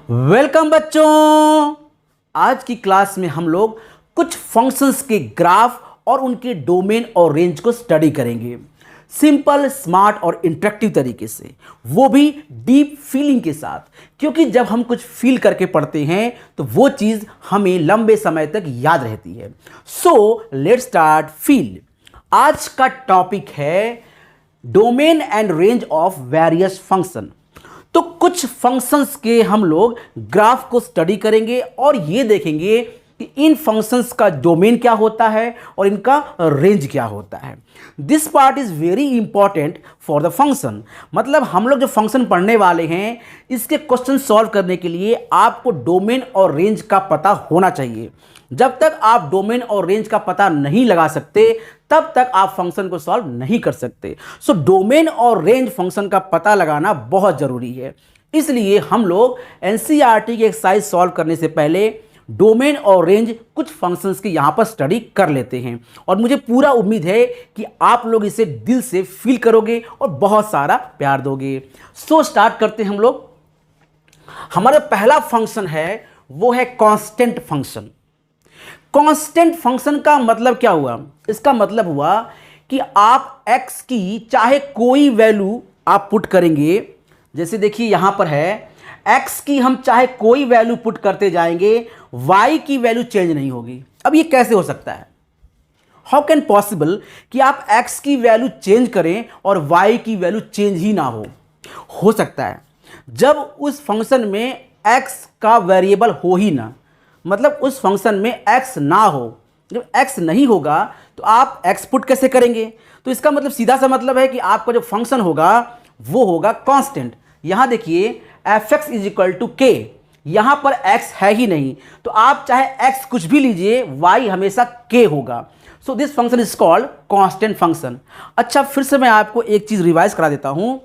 Welcome बच्चों। आज की क्लास में हम लोग कुछ फंक्शंस के ग्राफ और उनके डोमेन और रेंज को स्टडी करेंगे सिंपल, स्मार्ट और इंटरेक्टिव तरीके से, वो भी डीप फीलिंग के साथ। क्योंकि जब हम कुछ फील करके पढ़ते हैं तो वो चीज़ हमें लंबे समय तक याद रहती है। So let's start feel. आज का टॉपिक है domain and range of various function. तो कुछ फंक्शंस के हम लोग ग्राफ को स्टडी करेंगे और ये देखेंगे कि इन फंक्शंस का डोमेन क्या होता है और इनका रेंज क्या होता है। This part is very important for the function. मतलब हम लोग जो फंक्शन पढ़ने वाले हैं इसके क्वेश्चन सॉल्व करने के लिए आपको डोमेन और रेंज का पता होना चाहिए। जब तक आप डोमेन और रेंज का पता नहीं लगा सकते तब तक आप फंक्शन को सॉल्व नहीं कर सकते। सो डोमेन और रेंज फंक्शन का पता लगाना बहुत जरूरी है। इसलिए हम लोग एनसीईआरटी की एक्सरसाइज सॉल्व करने से पहले डोमेन और रेंज कुछ फंक्शंस की यहां पर स्टडी कर लेते हैं और मुझे पूरा उम्मीद है कि आप लोग इसे दिल से फील करोगे और बहुत सारा प्यार दोगे। सो स्टार्ट करते हैं हम लोग। हमारा पहला फंक्शन है वो है कांस्टेंट फंक्शन। कांस्टेंट फंक्शन का मतलब क्या हुआ? इसका मतलब हुआ कि आप x की चाहे कोई वैल्यू आप पुट करेंगे। जैसे देखिए यहां पर है x की हम चाहे कोई वैल्यू पुट करते जाएंगे, y की वैल्यू चेंज नहीं होगी। अब ये कैसे हो सकता है? हाउ कैन पॉसिबल कि आप x की वैल्यू चेंज करें और y की वैल्यू चेंज ही ना हो सकता है जब उस फंक्शन में x का वेरिएबल हो ही ना, मतलब उस फंक्शन में x ना हो। जब x नहीं होगा तो आप x पुट कैसे करेंगे? तो इसका मतलब सीधा सा मतलब है कि आपका जो फंक्शन होगा वो होगा कांस्टेंट। यहां देखिए fx is equal to k, यहां पर x है ही नहीं तो आप चाहे x कुछ भी लीजिए y हमेशा k होगा। So this function is called constant function. अच्छा, फिर से मैं आपको एक चीज रिवाइज करा देता हूं।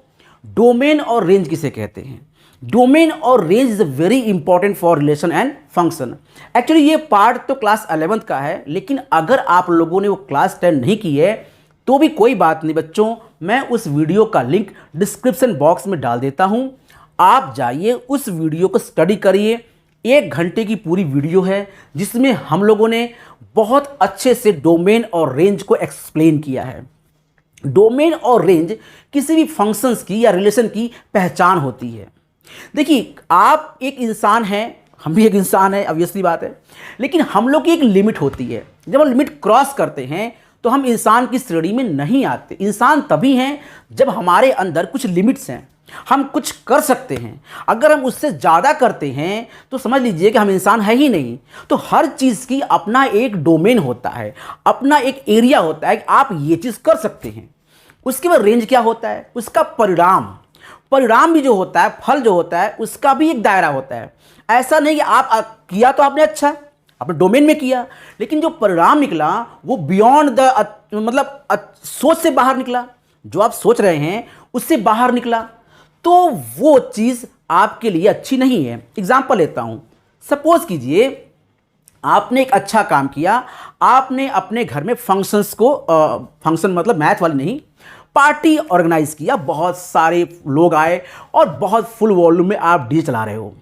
डोमेन और रेंज किसे कहते हैं? डोमेन और range is very important for relation and function. Actually ये पार्ट तो क्लास 11th का है, लेकिन अगर आप लोगों ने वो क्लास 10 नहीं की है तो भी कोई बात नहीं बच्चों, मैं उस वीडियो का लिंक डिस्क्रिप्शन बॉक्स में डाल देता हूं। आप जाइए उस वीडियो को स्टडी करिए। 1 घंटे की पूरी वीडियो है जिसमें हम लोगों ने बहुत अच्छे से डोमेन और रेंज को एक्सप्लेन किया है। डोमेन और रेंज किसी भी फंक्शंस की या रिलेशन की पहचान होती है। देखिए आप एक इंसान हैं, हम भी एक इंसान है, ऑब्वियसली बात है, लेकिन हम लोग की एक लिमिट होती है। जब हम लिमिट क्रॉस करते हैं तो हम इंसान की श्रेणी में नहीं आते। इंसान तभी हैं जब हमारे अंदर कुछ लिमिट्स हैं, हम कुछ कर सकते हैं। अगर हम उससे ज़्यादा करते हैं तो समझ लीजिए कि हम इंसान है ही नहीं। तो हर चीज़ की अपना एक डोमेन होता है, अपना एक एरिया होता है कि आप ये चीज़ कर सकते हैं। उसके बाद रेंज क्या होता है? उसका परिणाम भी जो होता है, फल जो होता है, उसका भी एक दायरा होता है। ऐसा नहीं कि आप किया तो आपने अच्छा, अपने डोमेन में किया, लेकिन जो परिणाम निकला वो बियॉन्ड द मतलब सोच से बाहर निकला। जो आप सोच रहे हैं उससे बाहर निकला तो वो चीज़ आपके लिए अच्छी नहीं है। एग्जाम्पल लेता हूं, सपोज कीजिए आपने एक अच्छा काम किया, आपने अपने घर में फंक्शंस को फंक्शन मतलब मैथ वाली नहीं, पार्टी ऑर्गेनाइज किया, बहुत सारे लोग आए और बहुत फुल वॉल्यूम में आप डीजे चला रहे हो।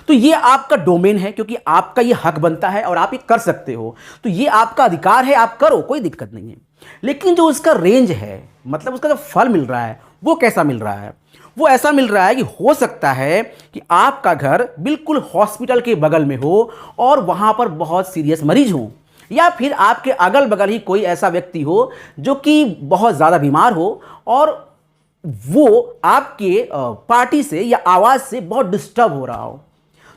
तो ये आपका डोमेन है क्योंकि आपका ये हक बनता है और आप ये कर सकते हो। तो ये आपका अधिकार है, आप करो, कोई दिक्कत नहीं है। लेकिन जो उसका रेंज है, मतलब उसका जो फल मिल रहा है वो कैसा मिल रहा है? वो ऐसा मिल रहा है कि हो सकता है कि आपका घर बिल्कुल हॉस्पिटल के बगल में हो और वहां पर बहुत सीरियस मरीज हो, या फिर आपके अगल बगल ही कोई ऐसा व्यक्ति हो जो कि बहुत ज़्यादा बीमार हो और वो आपके पार्टी से या आवाज़ से बहुत डिस्टर्ब हो रहा हो।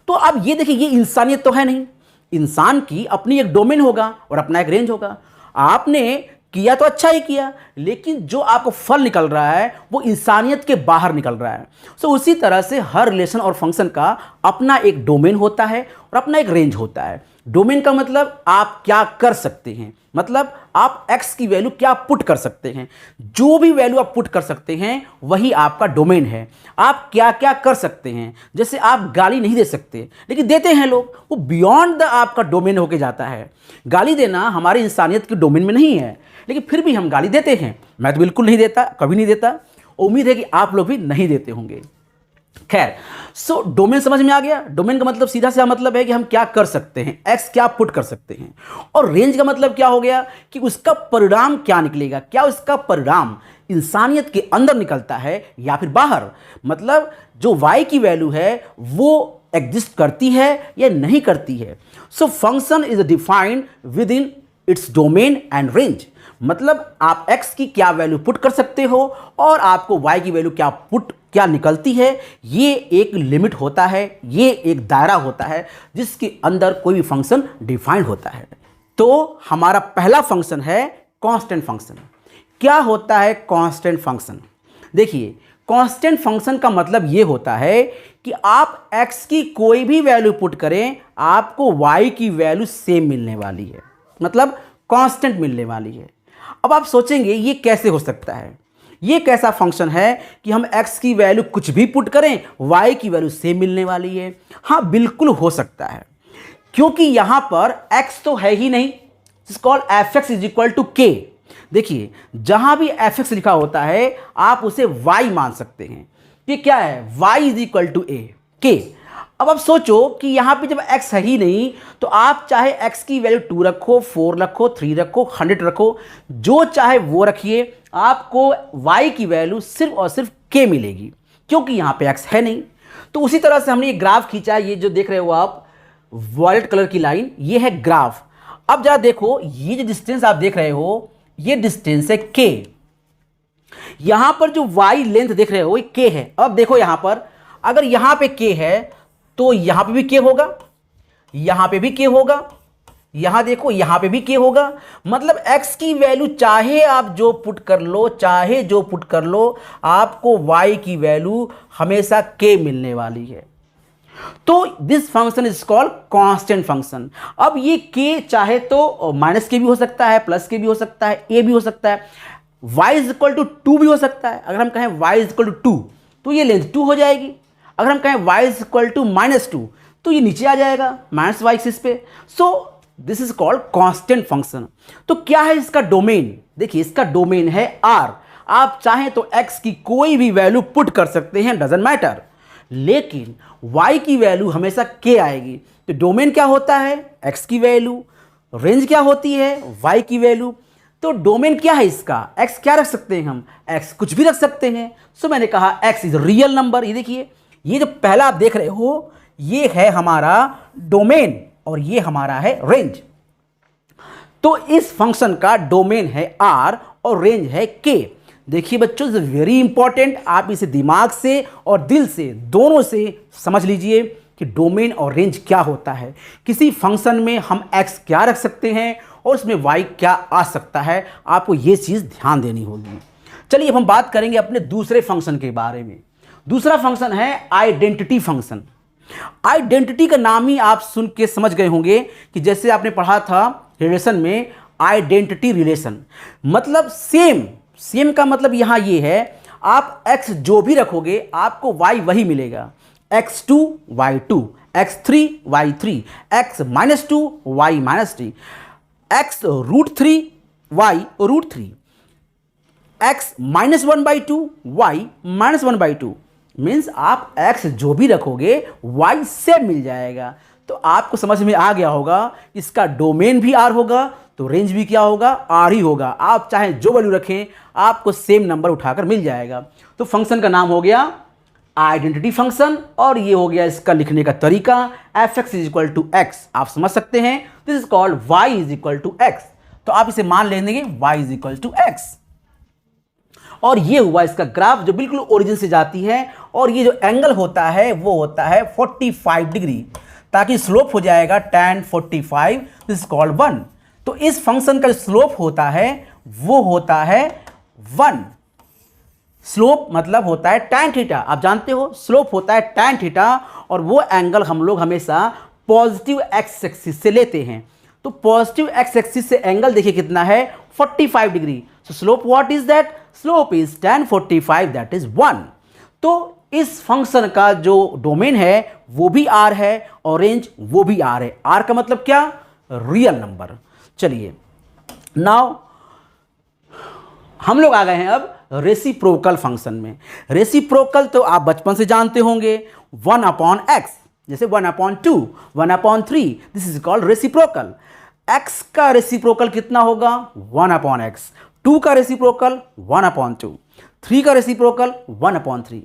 तो अब ये देखिए, ये इंसानियत तो है नहीं। इंसान की अपनी एक डोमेन होगा और अपना एक रेंज होगा। आपने किया तो अच्छा ही किया, लेकिन जो आपको फल निकल रहा है वो इंसानियत के बाहर निकल रहा है। सो उसी तरह से हर रिलेशन और फंक्शन का अपना एक डोमेन होता है और अपना एक रेंज होता है। डोमेन का मतलब आप क्या कर सकते हैं, मतलब आप x की वैल्यू क्या पुट कर सकते हैं। जो भी वैल्यू आप पुट कर सकते हैं वही आपका डोमेन है। आप क्या क्या कर सकते हैं, जैसे आप गाली नहीं दे सकते लेकिन देते हैं लोग, वो बियॉन्ड द आपका डोमेन होके जाता है। गाली देना हमारी इंसानियत के डोमेन में नहीं है, लेकिन फिर भी हम गाली देते हैं। मैं तो बिल्कुल नहीं देता, कभी नहीं देता। उम्मीद है कि आप लोग भी नहीं देते होंगे। खैर, सो डोमेन समझ में आ गया। डोमेन का मतलब सीधा सा मतलब है कि हम क्या कर सकते हैं, एक्स क्या पुट कर सकते हैं। और रेंज का मतलब क्या हो गया कि उसका परिणाम क्या निकलेगा, क्या उसका परिणाम इंसानियत के अंदर निकलता है या फिर बाहर। मतलब जो वाई की वैल्यू है वो एग्जिस्ट करती है या नहीं करती है। So function is defined with in its domain and range. मतलब आप x की क्या वैल्यू पुट कर सकते हो और आपको y की वैल्यू क्या निकलती है। ये एक लिमिट होता है, ये एक दायरा होता है जिसके अंदर कोई भी फंक्शन डिफाइंड होता है। तो हमारा पहला फंक्शन है कांस्टेंट फंक्शन। क्या होता है कांस्टेंट फंक्शन? देखिए, कांस्टेंट फंक्शन का मतलब ये होता है कि आप x की कोई भी वैल्यू पुट करें, आपको y की वैल्यू सेम मिलने वाली है, मतलब कांस्टेंट मिलने वाली है। अब आप सोचेंगे ये कैसे हो सकता है, ये कैसा फंक्शन है कि हम x की वैल्यू कुछ भी पुट करें, y की वैल्यू सेम मिलने वाली है। हाँ, बिल्कुल हो सकता है, क्योंकि यहां पर x तो है ही नहीं, it's called fx is equal to k। देखिए, जहां भी fx लिखा होता है आप उसे y मान सकते हैं। ये क्या है, y is equal to a k। अब आप सोचो कि यहां पे जब x है ही नहीं तो आप चाहे x की वैल्यू 2 रखो, 4 रखो, 3 रखो, 100 रखो, जो चाहे वो रखिए, आपको y की वैल्यू सिर्फ और सिर्फ k मिलेगी, क्योंकि यहां पे x है नहीं। तो उसी तरह से हमने ये ग्राफ खींचा, ये जो देख रहे हो आप वॉयलेट कलर की लाइन, ये है ग्राफ। अब जरा देखो, ये जो डिस्टेंस आप देख रहे हो ये डिस्टेंस है k। यहां पर जो y लेंथ देख रहे हो ये k है। अब देखो यहां पर, अगर यहां पे k है तो यहां पे भी k होगा, यहां पे भी k होगा, यहां देखो यहां पे भी k होगा। मतलब x की वैल्यू चाहे आप जो पुट कर लो, चाहे जो पुट कर लो, आपको y की वैल्यू हमेशा k मिलने वाली है। तो this function is called constant function. अब ये k चाहे तो माइनस के भी हो सकता है, प्लस के भी हो सकता है, a भी हो सकता है, y इज इक्वल टू 2 भी हो सकता है। अगर हम कहें y इज इक्वल टू 2 तो ये लेंथ 2 हो जाएगी। अगर हम कहें y इज इक्वल टू -2 तो ये नीचे आ जाएगा -y एक्सिस पे। So this is called constant function. तो क्या है इसका डोमेन? देखिए, इसका डोमेन है r। आप चाहें तो x की कोई भी वैल्यू पुट कर सकते हैं, डजंट मैटर, लेकिन y की वैल्यू हमेशा k आएगी। तो डोमेन क्या होता है, x की वैल्यू, रेंज क्या होती है, y की वैल्यू। तो डोमेन क्या है इसका, x क्या रख सकते हैं हम, x कुछ भी रख सकते हैं। सो मैंने कहा x इज रियल नंबर। ये देखिए, ये जो पहला आप देख रहे हो ये है हमारा डोमेन और ये हमारा है रेंज। तो इस फंक्शन का डोमेन है r और रेंज है k। देखिए बच्चों, इज वेरी इंपॉर्टेंट, आप इसे दिमाग से और दिल से दोनों से समझ लीजिए कि डोमेन और रेंज क्या होता है। किसी फंक्शन में हम x क्या रख सकते हैं और उसमें y क्या आ सकता है, आपको ये चीज़ ध्यान देनी होगी। चलिए अब हम बात करेंगे अपने दूसरे फंक्शन के बारे में। दूसरा फंक्शन है आइडेंटिटी फंक्शन। आइडेंटिटी का नाम ही आप सुन के समझ गए होंगे कि जैसे आपने पढ़ा था रिलेशन में, आइडेंटिटी रिलेशन मतलब सेम का मतलब यहां ये है, आप x जो भी रखोगे आपको y वही मिलेगा। x2 y2, x3 y3, x -2 y -3, x √3 y √3, x -1/2 y -1/2। Means आप x जो भी रखोगे y से मिल जाएगा। तो आपको समझ में आ गया होगा, इसका डोमेन भी r होगा तो रेंज भी क्या होगा, r ही होगा। आप चाहे जो वैल्यू रखें आपको सेम नंबर उठाकर मिल जाएगा। तो फंक्शन का नाम हो गया आइडेंटिटी फंक्शन और ये हो गया इसका लिखने का तरीका, fx is equal to x. आप समझ सकते हैं this is called y is equal to x. तो आप इसे मान लेंगे y is equal to x. और ये हुआ इसका ग्राफ जो बिल्कुल ओरिजिन से जाती है, और ये जो एंगल होता है वो होता है 45 डिग्री, ताकि स्लोप हो जाएगा tan 45, दिस इज कॉल्ड 1। तो इस फंक्शन का जो स्लोप होता है वो होता है 1। स्लोप मतलब होता है tan थीटा, आप जानते हो स्लोप होता है tan थीटा, और वो एंगल हम लोग हमेशा पॉजिटिव एक्स एक्सिस से लेते हैं। तो पॉजिटिव एक्स एक्सिस से एंगल देखिए कितना है, 45 degree. So slope what is that, slope is tan 45, that is 1। तो इस फंक्शन का जो डोमेन है वो भी r है और रेंज वो भी r है। r का मतलब क्या, रियल नंबर। चलिए नाउ हम लोग आ गए हैं अब रेसिप्रोकल फंक्शन में। रेसिप्रोकल तो आप बचपन से जानते होंगे, 1/x, जैसे 1/2, 1/3, this is called reciprocal. x का रेसिप्रोकल कितना होगा? 1/x, 2 का रेसिप्रोकल 1/2, 3 का रेसिप्रोकल 1/3।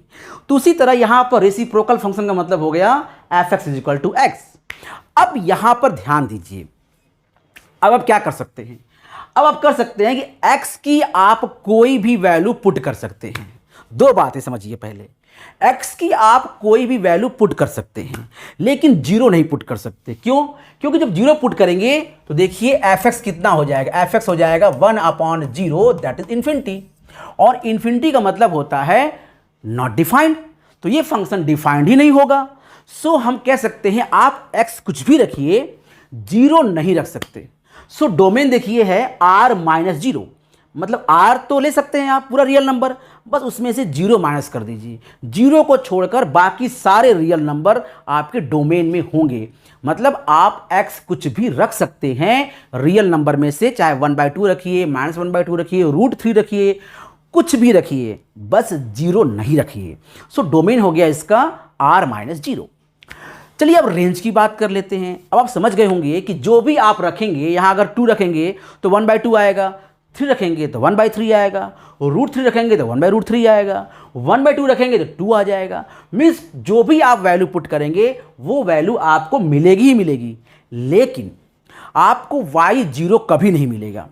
तो उसी तरह यहां पर रेसिप्रोकल फंक्शन का मतलब हो गया fx = x। अब यहां पर ध्यान दीजिए, अब आप क्या कर सकते हैं? अब आप कर सकते हैं कि x की आप कोई भी वैल्यू पुट कर सकते हैं। दो बातें समझिए, पहले x की आप कोई भी वैल्यू पुट कर सकते हैं, लेकिन जीरो नहीं पुट कर सकते। क्यों? क्योंकि जब जीरो पुट करेंगे तो देखिए fx कितना हो जाएगा? fx हो जाएगा 1/0, दैट इज इन्फिनिटी। और इन्फिनिटी का मतलब होता है नॉट डिफाइंड, तो ये फंक्शन डिफाइंड ही नहीं होगा। सो हम कह सकते हैं आप x कुछ भी रखिए, जीरो नहीं रख सकते। सो डोमेन देखिए है r-0, मतलब r तो ले सकते हैं आप पूरा रियल नंबर, बस उसमें से जीरो माइनस कर दीजिए। जीरो को छोड़कर बाकी सारे रियल नंबर आपके डोमेन में होंगे। मतलब आप x कुछ भी रख सकते हैं रियल नंबर में से, चाहे 1/2 रखिए, -1/2 रखिए, √3 रखिए, कुछ भी रखिए, बस जीरो नहीं रखिए। सो डोमेन हो गया इसका r-0। चलिए अब रेंज की बात कर लेते हैं। अब आप समझ गए होंगे कि जो भी आप रखेंगे, यहां अगर 2 रखेंगे तो 1/2 आएगा, 3 रखेंगे तो 1/3 आएगा, और √3 रखेंगे तो 1/√3 आएगा, 1/2 रखेंगे तो 2 आ जाएगा। मीन्स जो भी आप वैल्यू पुट करेंगे वो वैल्यू आपको मिलेगी ही मिलेगी, लेकिन आपको y0 कभी नहीं मिलेगा।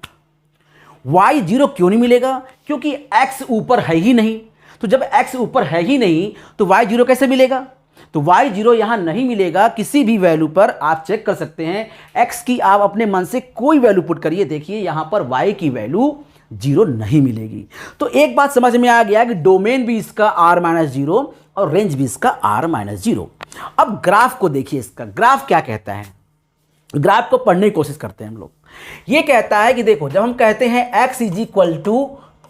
y0 क्यों नहीं मिलेगा? क्योंकि x ऊपर है ही नहीं। तो जब x ऊपर है ही नहीं तो y0 कैसे मिलेगा? तो y0 यहां नहीं मिलेगा। किसी भी वैल्यू पर आप चेक कर सकते हैं, x की आप अपने मन से कोई वैल्यू पुट करिए, देखिए यहां पर y की वैल्यू 0 नहीं मिलेगी। तो एक बात समझ में आ गया कि डोमेन भी इसका r-0 और रेंज भी इसका r-0। अब ग्राफ को देखिए, इसका ग्राफ क्या कहता है? ग्राफ को पढ़ने की कोशिश करते हैं हम लोग। ये कहता है कि देखो, जब हम कहते हैं x =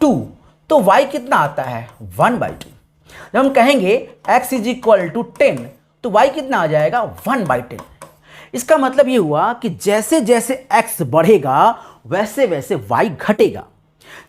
2 तो y कितना आता है? 1/2। जब हम कहेंगे x = 10 तो y कितना आ जाएगा? 1/10। इसका मतलब ये हुआ कि जैसे जैसे x बढ़ेगा वैसे वैसे y घटेगा,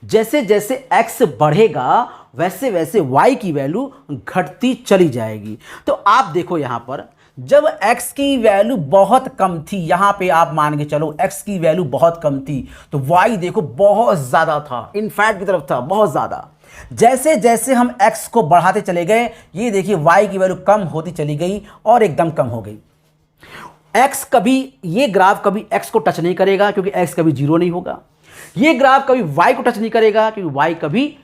जैसे जैसे x बढ़ेगा वैसे वैसे y की वैल्यू घटती चली जाएगी। तो आप देखो यहां पर जब x की वैल्यू बहुत कम थी, यहां पे आप मान के चलो x की वैल्यू बहुत कम थी, तो y देखो बहुत ज्यादा था, इनफैक्ट की तरफ था बहुत ज्यादा। जैसे जैसे हम x को बढ़ाते चले गए, ये देखिए y की वैल्यू कम होती चली गई और एकदम कम हो गई। x कभी, ये ग्राफ कभी x को टच नहीं करेगा क्योंकि x कभी जीरो नहीं होगा। ये ग्राफ कभी y को टच नहीं करेगा क्योंकि y कभी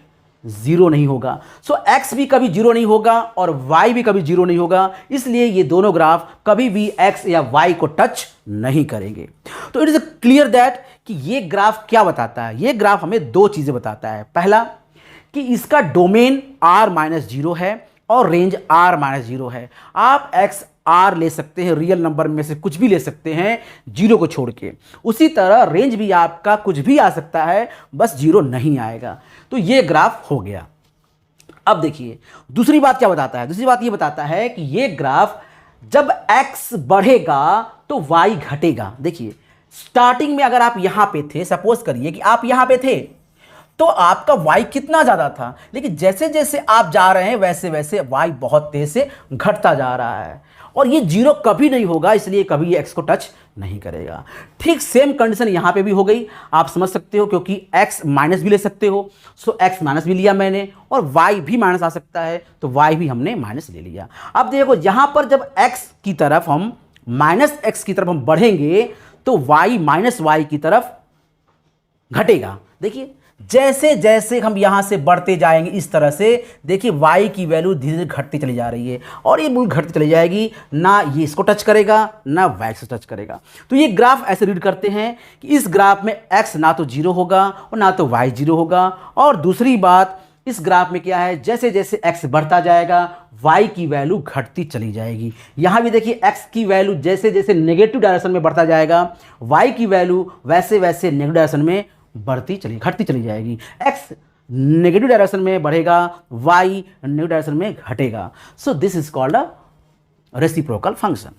जीरो नहीं होगा। सो x भी कभी जीरो नहीं होगा और y भी कभी जीरो नहीं होगा, इसलिए ये दोनों ग्राफ कभी भी x या y को टच नहीं करेंगे। तो इट इज क्लियर दैट कि ये ग्राफ क्या बताता है? ये ग्राफ हमें दो चीजें बताता है। पहला कि इसका डोमेन r-0 है और रेंज r-0 है। आप x r ले सकते हैं, रियल नंबर में से कुछ भी ले सकते हैं जीरो को छोड़ के। उसी तरह रेंज भी आपका कुछ भी आ सकता है, बस जीरो नहीं आएगा। तो ये ग्राफ हो गया। अब देखिए दूसरी बात क्या बताता है? दूसरी बात ये बताता है कि ये ग्राफ जब x बढ़ेगा तो y घटेगा। देखिए स्टार्टिंग में अगर आप यहां पे थे, सपोज करिए कि आप यहां पे थे, तो आपका y कितना ज़्यादा था, लेकिन जैसे जैसे आप जा रहे हैं वैसे वैसे y बहुत तेज से घटता जा रहा है और ये जीरो कभी नहीं होगा, इसलिए कभी ये x को टच नहीं करेगा। ठीक सेम कंडीशन यहाँ पे भी हो गई, आप समझ सकते हो, क्योंकि x माइनस भी ले सकते हो। सो x माइनस भी लिया मैंने और y भी माइनस आ सकता है, तो y भी हमने माइनस ले लिया। अब देखो यहाँ पर जब x की तरफ हम -x की तरफ हम बढ़ेंगे तो y -y की तरफ घटेगा। देखिए जैसे जैसे हम यहां से बढ़ते जाएंगे इस तरह से, देखिए y की वैल्यू धीरे धीरे घटती चली जा रही है और ये बिल्कुल घटती चली जाएगी, ना ये इसको टच करेगा ना y से टच करेगा। तो ये ग्राफ ऐसे रीड करते हैं कि इस ग्राफ में x ना तो जीरो होगा और ना तो y जीरो होगा। और दूसरी बात, इस ग्राफ में क्या है, जैसे जैसे x बढ़ता जाएगा y की वैल्यू घटती चली जाएगी। यहाँ भी देखिए x की वैल्यू जैसे जैसे नेगेटिव डायरेक्शन में बढ़ता जाएगा, y की वैल्यू वैसे वैसे नेगेटिव डायरेक्शन में घटती चली जाएगी। x नेगेटिव डायरेक्शन में बढ़ेगा, y नेगेटिव डायरेक्शन में घटेगा। So this is called a reciprocal function.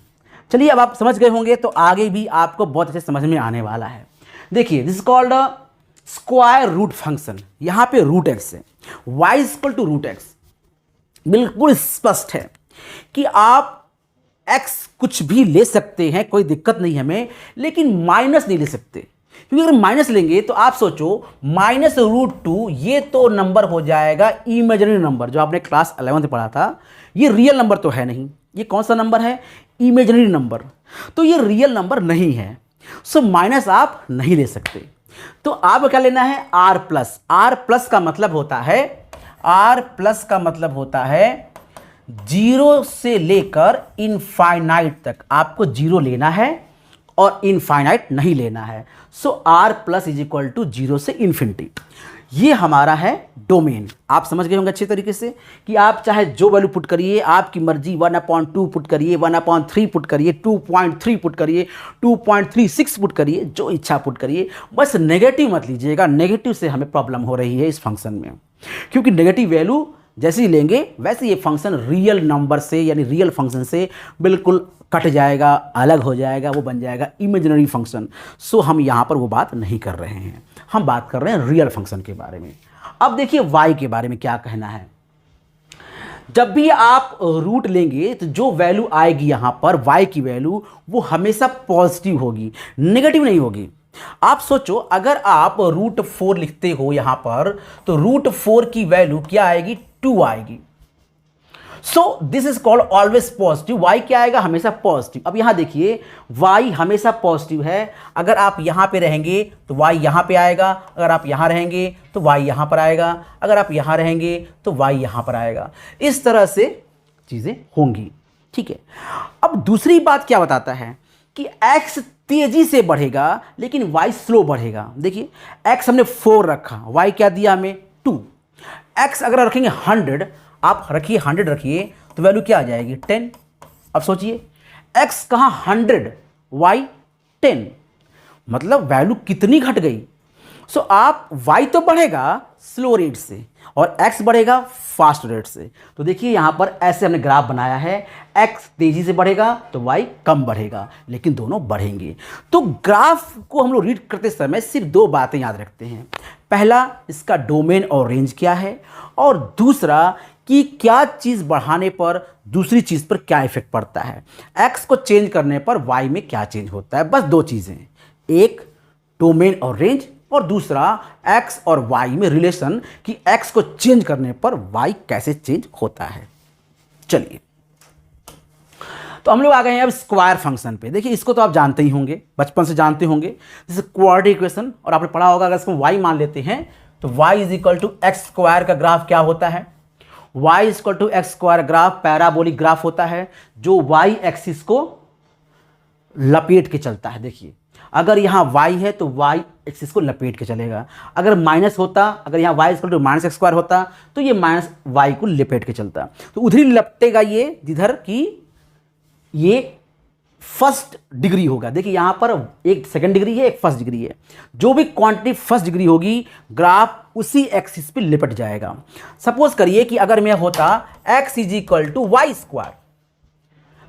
चलिए अब आप समझ गए होंगे, तो आगे भी आपको बहुत अच्छे समझ में आने वाला है। देखिए this is called square root function, यहां पे रूट एक्स है, y equal to root x, बिल्कुल स्पष्ट है कि आप x कुछ भी ले सकते हैं, कोई दिक्कत नहीं हमें, लेकिन माइनस नहीं ले सकते, क्योंकि अगर माइनस लेंगे तो आप सोचो -√2 ये तो नंबर हो जाएगा इमेजिनरी नंबर, जो आपने क्लास 11 में पढ़ा था, ये रियल नंबर तो है नहीं, ये कौन सा नंबर है, इमेजिनरी नंबर, तो ये रियल नंबर नहीं है, सो माइनस आप नहीं ले सकते। तो आपको क्या लेना है, r प्लस, r प्लस का मतलब होता है, r प्लस का मतलब होता है 0 से लेकर इनफाइनाइट तक आपको 0 लेना है और इनफाइनाइट नहीं लेना है। So r plus is equal to 0 से इन्फिनिटी, ये हमारा है डोमेन। आप समझ गए होंगे अच्छे तरीके से कि आप चाहे जो वैल्यू पुट करिए, आपकी मर्जी, 1/2 पुट करिए, 1/3 पुट करिए, 2.3 पुट करिए, 2.36 पुट करिए, जो इच्छा पुट करिए, बस नेगेटिव मत लीजिएगा, नेगेटिव से हमें प्रॉब्लम हो रही है इस फंक्शन में, क्योंकि नेगेटिव वैल्यू जैसे ही लेंगे वैसे ये फंक्शन रियल नंबर से यानी रियल फंक्शन से बिल्कुल कट जाएगा, अलग हो जाएगा, वो बन जाएगा इमेजिनरी फंक्शन। सो हम यहाँ पर वो बात नहीं कर रहे हैं, हम बात कर रहे हैं रियल फंक्शन के बारे में। अब देखिए y के बारे में क्या कहना है। जब भी आप रूट लेंगे तो जो वैल्यू आएगी यहाँ पर y की वैल्यू, वो हमेशा पॉजिटिव होगी, नेगेटिव नहीं होगी। आप सोचो अगर आप √4 लिखते हो यहाँ पर, तो √4 की वैल्यू क्या आएगी, 2 आएगी। So this is called always positive, y क्या आएगा, हमेशा पॉजिटिव। अब यहां देखिए y हमेशा पॉजिटिव है, अगर आप यहां पे रहेंगे तो y यहां पे आएगा, अगर आप यहां रहेंगे तो y यहां पर आएगा, अगर आप यहां रहेंगे तो y यहां पर आएगा, इस तरह से चीजें होंगी, ठीक है। अब दूसरी बात क्या बताता है कि x तेजी से बढ़ेगा लेकिन y स्लो बढ़ेगा। देखिए x हमने 4 रखा, y क्या दिया हमें, 2। x अगर रखेंगे 100, आप रखिए 100 रखिए, तो वैल्यू क्या आ जाएगी, 10। अब सोचिए x कहाँ 100, y 10, मतलब वैल्यू कितनी घट गई। सो आप y तो बढ़ेगा स्लो रेट से और x बढ़ेगा फास्ट रेट से। तो देखिए यहाँ पर ऐसे हमने ग्राफ बनाया है, x तेजी से बढ़ेगा तो y कम बढ़ेगा, लेकिन दोनों बढ़ेंगे। तो ग्राफ को हम लोग रीड करते समय सिर्फ 2 बातें याद रखते हैं, पहला इसका डोमेन और रेंज क्या है, और दूसरा कि क्या चीज़ बढ़ाने पर दूसरी चीज़ पर क्या इफेक्ट पड़ता है, x को चेंज करने पर y में क्या चेंज होता है। बस 2 चीज़ें, एक डोमेन और रेंज, और दूसरा x और y में रिलेशन कि x को चेंज करने पर y कैसे चेंज होता है। चलिए तो हम लोग आ गए हैं अब स्क्वायर फंक्शन पे। देखिए इसको तो आप जानते ही होंगे, बचपन से जानते होंगे, जैसे क्वाड्रेटिक इक्वेशन, और आपने पढ़ा होगा अगर इसको y मान लेते हैं तो y is equal to x square का ग्राफ क्या होता है, y is equal to x square graph parabolic graph होता है जो y एक्सिस को लपेट के चलता है। देखिए अगर यहाँ y है तो y एक्सिस को लपेट के चलेगा, अगर माइनस होता, अगर यहाँ y इक्वल टू -x² होता तो ये -y को लपेट के चलता, तो उधर ही लपटेगा ये जिधर की ये फर्स्ट डिग्री होगा। देखिए यहाँ पर एक सेकंड डिग्री है, एक फर्स्ट डिग्री है, जो भी क्वांटिटी फर्स्ट डिग्री होगी ग्राफ उसी एक्सिस पे लिपट जाएगा। सपोज करिए कि अगर मैं होता x is equal to y square,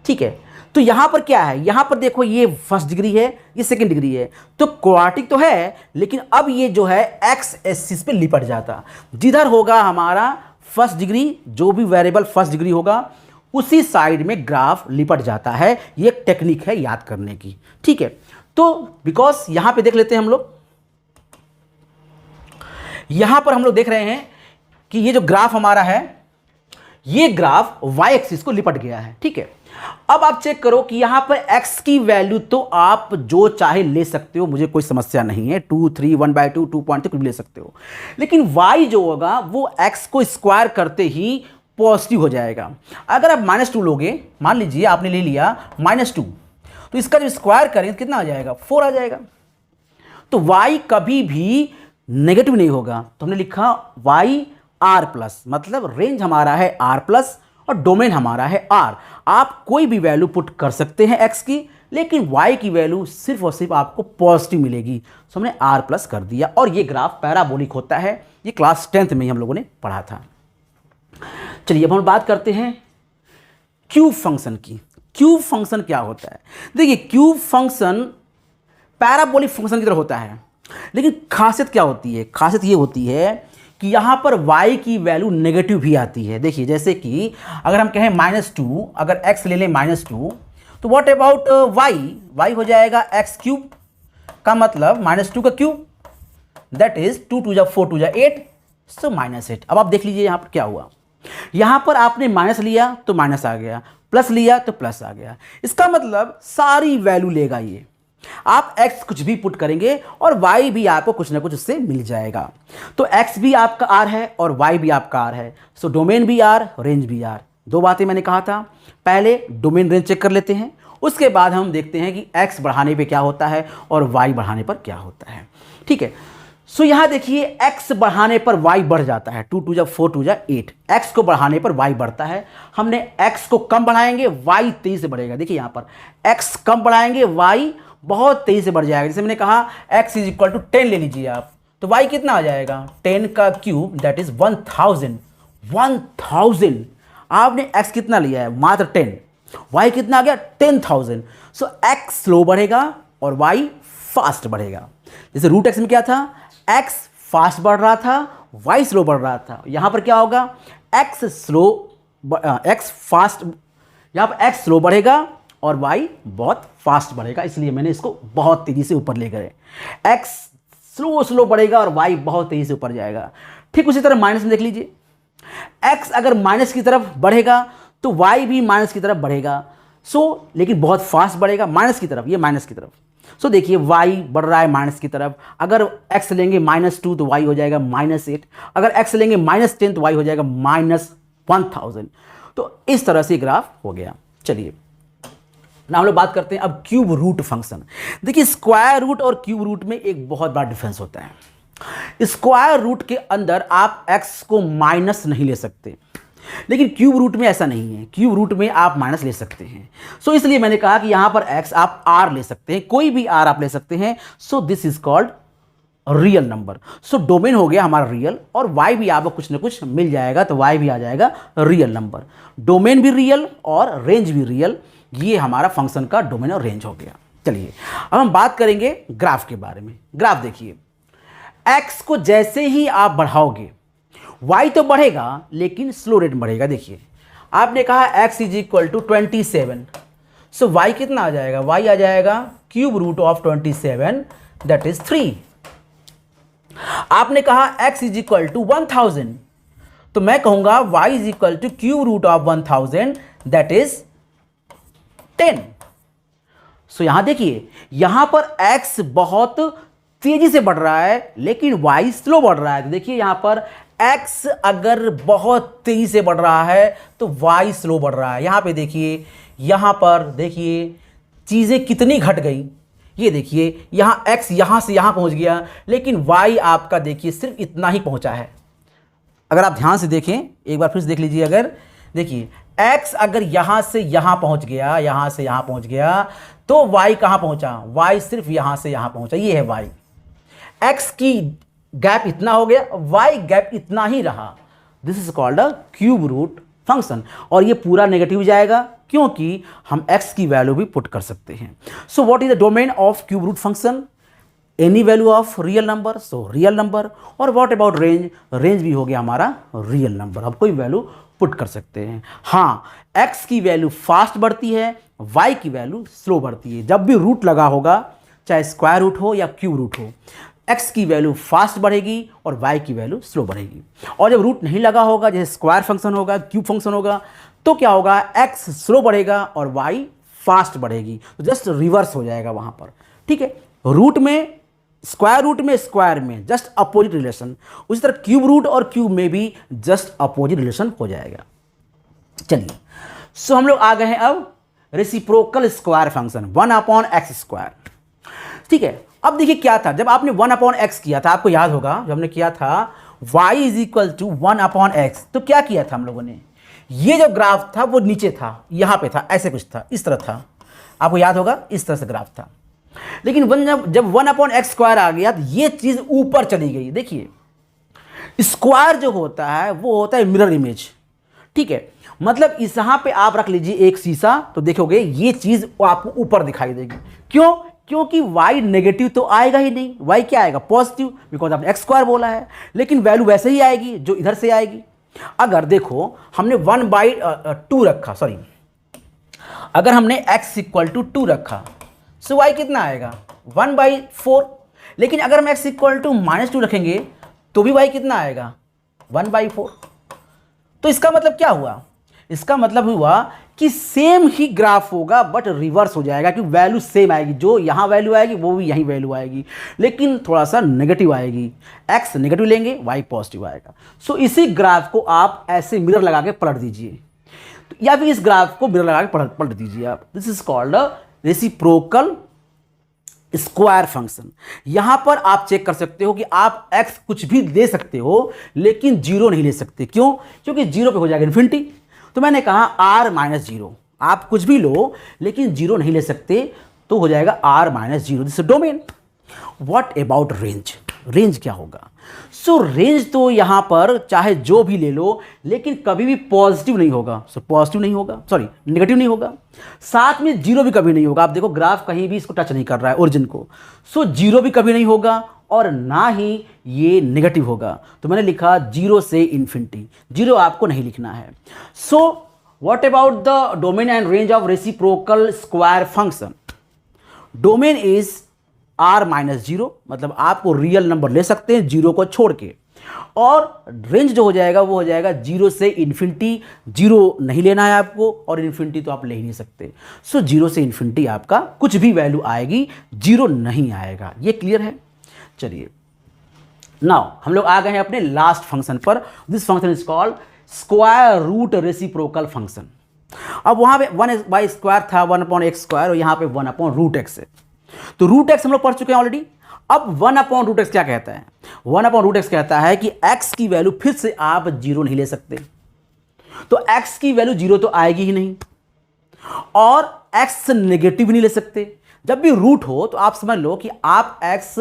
ठीक है, तो यहां पर क्या है, यहां पर देखो ये फर्स्ट डिग्री है, ये सेकंड डिग्री है, तो क्वाड्रेटिक तो है, लेकिन अब ये जो है एक्स एक्सिस पे लिपट जाता, जिधर होगा हमारा फर्स्ट डिग्री, जो भी वेरिएबल फर्स्ट डिग्री होगा उसी साइड में ग्राफ लिपट जाता है। ये एक टेक्निक है याद करने की, ठीक है। तो बिकॉज यहां पे देख लेते हैं हम लोग, यहां पर हम लोग देख रहे हैं कि ये जो ग्राफ हमारा है, ये ग्राफ y एक्सिस को लिपट गया है, ठीक है। अब आप चेक करो कि यहां पर x की वैल्यू तो आप जो चाहे ले सकते हो, मुझे कोई समस्या नहीं है, 2, 3, 1/2, 2.3 कुछ भी ले सकते हो, लेकिन y जो होगा वो x को स्क्वायर करते ही पॉजिटिव हो जाएगा। अगर आप -2 लोगे, मान लीजिए आपने ले लिया -2, तो इसका जब स्क्वायर करें तो कितना आ जाएगा, 4 आ जाएगा। तो y कभी भी नेगेटिव नहीं होगा, तो हमने लिखा y r प्लस, मतलब रेंज हमारा है r प्लस और डोमेन हमारा है r। आप कोई भी वैल्यू पुट कर सकते हैं x की, लेकिन y की वैल्यू सिर्फ और सिर्फ आपको पॉजिटिव मिलेगी, तो हमने r प्लस कर दिया। और ये ग्राफ पैराबोलिक होता है, ये क्लास 10th में ही हम लोगों ने पढ़ा था। चलिए अब हम बात करते हैं क्यूब फंक्शन की। क्यूब फंक्शन क्या होता है, देखिए क्यूब फंक्शन पैराबोलिक फंक्शन की तरह होता है। लेकिन खासियत क्या होती है, खासियत ये होती है कि यहाँ पर y की वैल्यू नेगेटिव भी आती है। देखिए जैसे कि अगर हम कहें -2, अगर x ले लें -2, तो व्हाट अबाउट y हो जाएगा x क्यूब, का मतलब -2 का क्यूब, दैट इज 2 2 4 2 8, सो -8। अब आप देख लीजिए यहाँ पर क्या हुआ, यहाँ पर आपने माइनस लिया तो माइनस आ गया, प्लस लिया तो प्लस आ गया। इसका मतलब सारी वैल्यू लेगा ये, आप x कुछ भी पुट करेंगे और y भी आपको कुछ ना कुछ उससे मिल जाएगा। तो x भी आपका r है और y भी आपका r है, सो डोमेन भी r, रेंज भी r। दो बातें मैंने कहा था, पहले डोमेन रेंज चेक कर लेते हैं, उसके बाद हम देखते हैं कि x बढ़ाने पे क्या होता है और y बढ़ाने पर क्या होता है। ठीक है, सो यहाँ देखिए x बढ़ाने पर y बढ़ जाता है, 2 2 4 2 8, x को बढ़ाने पर y बढ़ता है। हमने x को कम बढ़ाएंगे y तेजी से बढ़ेगा। देखिए यहाँ पर x कम बढ़ाएंगे y बहुत तेजी से बढ़ जाएगा। जैसे मैंने कहा x इज इक्वल टू 10 ले लीजिए आप, तो y कितना आ जाएगा, 10 का क्यूब, दैट इज 1000। आपने x कितना लिया है, मात्र 10, y कितना आ गया, 10,000। सो x स्लो बढ़ेगा और y फास्ट बढ़ेगा। जैसे रूट x में क्या था, x फास्ट बढ़ रहा था, y स्लो बढ़ रहा था। यहाँ पर क्या होगा, x फास्ट, यहाँ पर x स्लो बढ़ेगा और y बहुत फास्ट बढ़ेगा, इसलिए मैंने इसको बहुत तेजी से ऊपर ले गए। x स्लो बढ़ेगा और y बहुत तेजी से ऊपर जाएगा। ठीक उसी तरह माइनस में देख लीजिए, x अगर माइनस की तरफ बढ़ेगा तो y भी माइनस की तरफ बढ़ेगा, सो लेकिन बहुत फास्ट बढ़ेगा माइनस की तरफ, ये माइनस की तरफ। सो देखिए y बढ़ रहा है माइनस की तरफ, अगर x लेंगे -2 तो y हो जाएगा -8, अगर x लेंगे -10 तो y हो जाएगा -1000। तो इस तरह से ग्राफ हो गया। चलिए ना हम लोग बात करते हैं अब क्यूब रूट फंक्शन। देखिए स्क्वायर रूट और क्यूब रूट में एक बहुत बड़ा डिफरेंस होता है। स्क्वायर रूट के अंदर आप x को माइनस नहीं ले सकते, लेकिन क्यूब रूट में ऐसा नहीं है, क्यूब रूट में आप माइनस ले सकते हैं। सो इसलिए मैंने कहा कि यहां पर x आप r ले सकते हैं, कोई भी r आप ले सकते हैं। So this is called real number. So domain हो गया हमारा रियल और y भी आपको कुछ ना कुछ मिल जाएगा, तो y भी आ जाएगा रियल नंबर। डोमेन भी रियल और रेंज भी रियल, ये हमारा फंक्शन का डोमेन और रेंज हो गया। चलिए अब हम बात करेंगे ग्राफ के बारे में। ग्राफ देखिए, x को जैसे ही आप बढ़ाओगे y तो बढ़ेगा लेकिन स्लो रेट बढ़ेगा। देखिए आपने कहा x is equal to 27, so y कितना आ जाएगा, y आ जाएगा cube root of 27, that is 3। आपने कहा x इज इक्वल टू 1000, तो मैं कहूंगा y is equal to cube root of 1000, that is 10। So यहां देखिए, यहां पर x बहुत तेजी से बढ़ रहा है लेकिन y स्लो बढ़ रहा है। तो देखिए यहां पर x अगर बहुत तेजी से बढ़ रहा है तो y स्लो बढ़ रहा है। यहां पे देखिए, यहां पर देखिए चीजें कितनी घट गई। ये देखिए यहां x यहां से यहां पहुंच गया लेकिन y आपका देखिए सिर्फ इतना ही पहुंचा है। अगर आप ध्यान से देखें, एक बार फिर से देख लीजिए, अगर देखिए x अगर यहां से यहां पहुंच गया, यहां से यहां पहुंच गया, तो y कहां पहुंचा, y सिर्फ यहां से यहां पहुंचा, ये है y। x की गैप इतना हो गया, y गैप इतना ही रहा। This is called a cube root function. और ये पूरा नेगेटिव जाएगा क्योंकि हम x की वैल्यू भी पुट कर सकते हैं। So what is the domain of cube root function, any value of real number, so real number. और व्हाट अबाउट रेंज, रेंज भी हो गया हमारा रियल नंबर, अब कोई वैल्यू पुट कर सकते हैं। हाँ, x की वैल्यू फास्ट बढ़ती है, y की वैल्यू स्लो बढ़ती है। जब भी रूट लगा होगा, चाहे स्क्वायर रूट हो या क्यूब रूट हो, x की वैल्यू फास्ट बढ़ेगी और y की वैल्यू स्लो बढ़ेगी। और जब रूट नहीं लगा होगा, जैसे स्क्वायर फंक्शन होगा, क्यूब फंक्शन होगा, तो क्या होगा, x स्लो बढ़ेगा और y फास्ट बढ़ेगी। तो जस्ट रिवर्स हो जाएगा वहां पर। ठीक है, रूट में, स्क्वायर रूट में, स्क्वायर में जस्ट अपोजिट रिलेशन, उसी तरह क्यूब रूट और क्यूब में भी जस्ट अपोजिट रिलेशन हो जाएगा। चलिए, सो हम लोग आ गए हैं अब रेसिप्रोकल स्क्वायर फंक्शन, 1/x²। ठीक है, अब देखिए क्या था, जब आपने 1/x किया था, आपको याद होगा जब हमने किया था y is equal to 1/x, तो क्या किया था हम लोगों ने, ये जो ग्राफ था वो नीचे था, यहां पे था, ऐसे कुछ था, इस तरह था, आपको याद होगा, इस तरह से ग्राफ था। लेकिन जब 1/x² आ गया तो ये चीज ऊपर चली गई। देखिए स्क्वायर जो होता है वो होता है मिरर इमेज। ठीक है, मतलब इस यहां पे आप रख लीजिए एक शीशा, तो देखोगे ये चीज आपको ऊपर दिखाई देगी। क्यों, क्योंकि y नेगेटिव तो आएगा ही नहीं, y क्या आएगा? पॉजिटिव, बिकॉज आपने एक्स स्क्वायर बोला है। लेकिन वैल्यू वैसे ही आएगी जो इधर से आएगी। अगर देखो हमने 1/2 रखा, सॉरी, अगर हमने x इक्वल टू 2 रखा, सो y कितना आएगा? 1/4। लेकिन अगर हम x इक्वल टू -2 रखेंगे तो भी y कितना आएगा? 1/4। तो इसका मतलब क्या हुआ? इसका मतलब हुआ कि सेम ही ग्राफ होगा बट रिवर्स हो जाएगा, कि वैल्यू सेम आएगी, जो यहाँ वैल्यू आएगी वो भी यहीं वैल्यू आएगी, लेकिन थोड़ा सा नेगेटिव आएगी। x नेगेटिव लेंगे, y पॉजिटिव आएगा। सो इसी ग्राफ को आप ऐसे मिरर लगा के पलट दीजिए, या फिर इस ग्राफ को मिरर लगा के पलट दीजिए आप। This is called reciprocal square function. यहां पर आप चेक कर सकते हो कि आप x कुछ भी ले सकते हो लेकिन 0 नहीं ले सकते। क्यों? क्योंकि 0 पे हो जाएगा इन्फिनिटी। तो मैंने कहा r-0, आप कुछ भी लो लेकिन 0 नहीं ले सकते, तो हो जाएगा r-0। This domain. What about range? Range क्या होगा? सो रेंज तो यहां पर चाहे जो भी ले लो लेकिन कभी भी पॉजिटिव नहीं होगा। सो पॉजिटिव नहीं होगा, सॉरी नेगेटिव नहीं होगा, साथ में 0 भी कभी नहीं होगा। आप देखो ग्राफ कहीं भी इसको टच नहीं कर रहा है ओरिजिन को। सो 0 भी कभी नहीं होगा और ना ही ये नेगेटिव होगा। तो मैंने लिखा 0 से इन्फिनिटी। 0 आपको नहीं लिखना है। So what about the domain and range of reciprocal square function? Domain is r-0, मतलब आपको रियल नंबर ले सकते हैं 0 को छोड़ के, और रेंज जो हो जाएगा वो हो जाएगा 0 से इन्फिनिटी। 0 नहीं लेना है आपको और इन्फिनिटी तो आप ले ही नहीं सकते। सो 0 से इन्फिनिटी आपका कुछ भी वैल्यू आएगी, 0 नहीं आएगा। ये क्लियर है? चलिए नाउ हम लोग आ गए हैं अपने लास्ट फंक्शन पर। This function is called square root reciprocal function. अब वहां पे 1/2 था 1/x², और यहां पे 1/√x है। तो रूट एक्स हम लोग पढ़ चुके हैं ऑलरेडी। अब 1/√x क्या कहता है? 1/√x कहता है कि x की वैल्यू फिर से आप 0 नहीं ले सकते। तो x की वैल्यू 0 तो आएगी ही नहीं, और x नेगेटिव भी नहीं ले सकते। जब भी रूट हो तो आप समझ लो कि आप x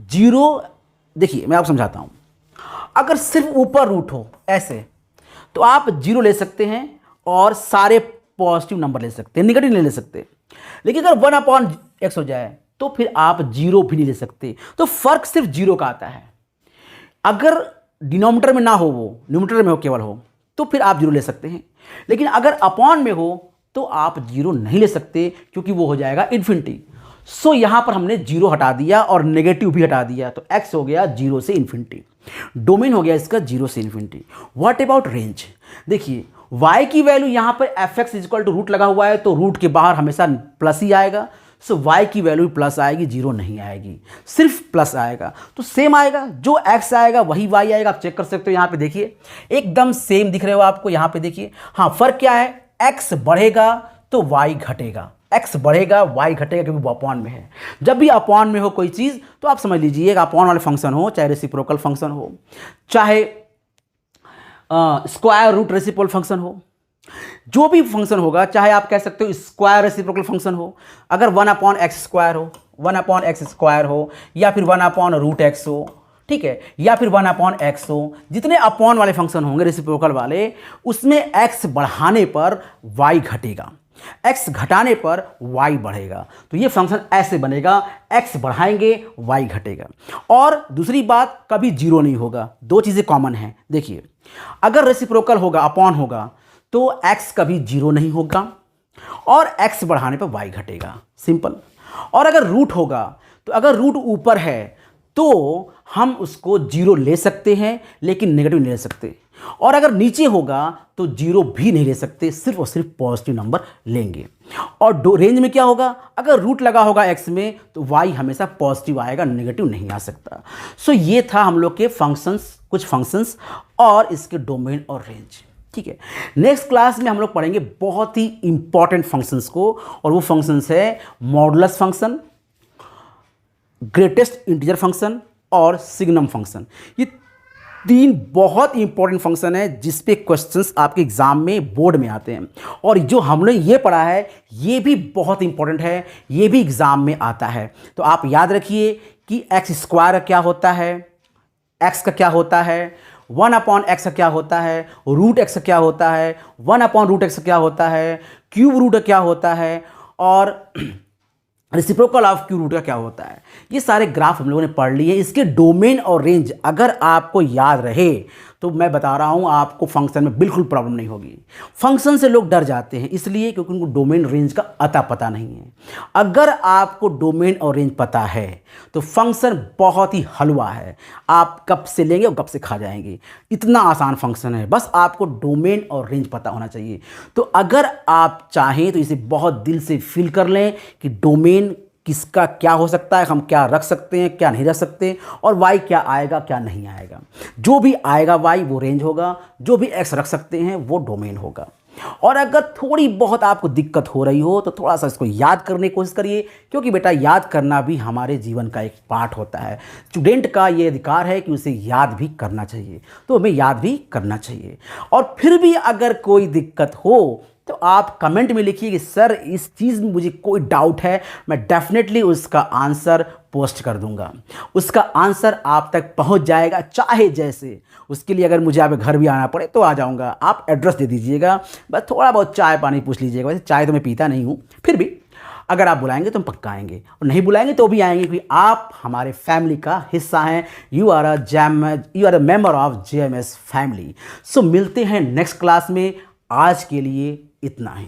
0, देखिए मैं आपको समझाता हूं। अगर सिर्फ ऊपर रूट हो ऐसे तो आप 0 ले सकते हैं और सारे पॉजिटिव नंबर ले सकते हैं, नेगेटिव नहीं ले सकते। लेकिन अगर 1/x हो जाए तो फिर आप 0 भी नहीं ले सकते। तो फर्क सिर्फ 0 का आता है। अगर डिनोमिनेटर में ना हो, वो न्यूमरेटर में हो केवल हो, तो फिर आप 0 ले सकते हैं। लेकिन अगर अपॉन में हो तो आप 0 नहीं ले सकते, क्योंकि वो हो जाएगा इन्फिनिटी। सो यहां पर हमने 0 हटा दिया और नेगेटिव भी हटा दिया, तो x हो गया 0 से इन्फिनिटी। डोमेन हो गया इसका 0 से इन्फिनिटी। What about range? देखिए y की वैल्यू यहां पर fx इक्वल टू रूट लगा हुआ है, तो रूट के बाहर हमेशा प्लस ही आएगा। सो y की वैल्यू प्लस आएगी, 0 नहीं आएगी, सिर्फ प्लस आएगा। तो सेम आएगा, जो x आएगा वही y आएगा। आप चेक कर सकते हो, यहां पे देखिए एकदम सेम दिख रहे हो आपको। यहां पे देखिए, हाँ फर्क क्या है? x बढ़ेगा तो y घटेगा, x बढ़ेगा y घटेगा, क्योंकि वो अपॉन में है। जब भी अपॉन में हो कोई चीज़ तो आप समझ लीजिए अपॉन वाले फंक्शन हो, चाहे रेसिप्रोकल फंक्शन हो, चाहे स्क्वायर रूट रेसिप्रोकल फंक्शन हो, जो भी फंक्शन होगा, चाहे आप कह सकते हो स्क्वायर रेसिप्रोकल फंक्शन हो। अगर 1/x² हो, 1/x² हो, या फिर 1/√x हो, ठीक है, या फिर 1/x हो, जितने अपॉन वाले फंक्शन होंगे रेसिप्रोकल वाले, उसमें x बढ़ाने पर y घटेगा, x घटाने पर y बढ़ेगा। तो ये फंक्शन ऐसे बनेगा, x बढ़ाएंगे y घटेगा। और दूसरी बात, कभी 0 नहीं होगा। दो चीज़ें कॉमन हैं। देखिए अगर रेसिप्रोकल होगा, अपॉन होगा, तो x कभी 0 नहीं होगा और x बढ़ाने पर y घटेगा, सिंपल। और अगर रूट होगा, तो अगर रूट ऊपर है तो हम उसको 0 ले सकते हैं लेकिन नेगेटिव नहीं ले सकते। और अगर नीचे होगा तो 0 भी नहीं ले सकते, सिर्फ और सिर्फ पॉजिटिव नंबर लेंगे। और रेंज में क्या होगा? अगर रूट लगा होगा x में तो y हमेशा पॉजिटिव आएगा, नेगेटिव नहीं आ सकता। सो ये था हम लोग के फंक्शंस, कुछ फंक्शंस और इसके डोमेन और रेंज। ठीक है, नेक्स्ट क्लास में हम लोग पढ़ेंगे बहुत ही इंपॉर्टेंट फंक्शंस को, और वो फंक्शंस है modulus function, greatest integer function और सिग्नम फंक्शन। ये 3 बहुत इंपॉर्टेंट फंक्शन है जिस पे क्वेश्चंस आपके एग्जाम में बोर्ड में आते हैं। और जो हमने ये पढ़ा है ये भी बहुत इंपॉर्टेंट है, ये भी एग्जाम में आता है। तो आप याद रखिए कि x² क्या होता है, x का क्या होता है, 1/x का क्या होता है, रूट x क्या होता है, 1/√x क्या होता है, क्यूब रूट क्या होता है, और रेसिप्रोकल ऑफ क्यू रूट का क्या होता है, ये सारे ग्राफ हम लोगों ने पढ़ लिए। इसके डोमेन और रेंज अगर आपको याद रहे तो मैं बता रहा हूँ आपको फंक्शन में बिल्कुल प्रॉब्लम नहीं होगी। फंक्शन से लोग डर जाते हैं इसलिए क्योंकि उनको डोमेन रेंज का अता पता नहीं है। अगर आपको डोमेन और रेंज पता है तो फंक्शन बहुत ही हलवा है, आप कब से लेंगे और कब से खा जाएंगे। इतना आसान फंक्शन है, बस आपको डोमेन और रेंज पता होना चाहिए। तो अगर आप चाहें तो इसे बहुत दिल से फील कर लें कि डोमेन किसका क्या हो सकता है, हम क्या रख सकते हैं क्या नहीं रख सकते, और वाई क्या आएगा क्या नहीं आएगा। जो भी आएगा वाई वो रेंज होगा, जो भी एक्स रख सकते हैं वो डोमेन होगा। और अगर थोड़ी बहुत आपको दिक्कत हो रही हो तो थोड़ा सा इसको याद करने की कोशिश करिए, क्योंकि बेटा याद करना भी हमारे जीवन का एक पार्ट होता है। स्टूडेंट का ये अधिकार है कि उसे याद भी करना चाहिए, तो हमें याद भी करना चाहिए। और फिर भी अगर कोई दिक्कत हो तो आप कमेंट में लिखिए कि सर इस चीज़ में मुझे कोई डाउट है, मैं डेफिनेटली उसका आंसर पोस्ट कर दूंगा। उसका आंसर आप तक पहुंच जाएगा चाहे जैसे। उसके लिए अगर मुझे आपके घर भी आना पड़े तो आ जाऊंगा, आप एड्रेस दे दीजिएगा, बस थोड़ा बहुत चाय पानी पूछ लीजिएगा। वैसे चाय तो मैं पीता नहीं हूँ, फिर भी अगर आप बुलाएंगे तो हम पक्का आएंगे, और नहीं बुलाएंगे तो भी आएंगे, क्योंकि आप हमारे फैमिली का हिस्सा हैं। You are a member of JMS family. So मिलते हैं नेक्स्ट क्लास में, आज के लिए इतना ही।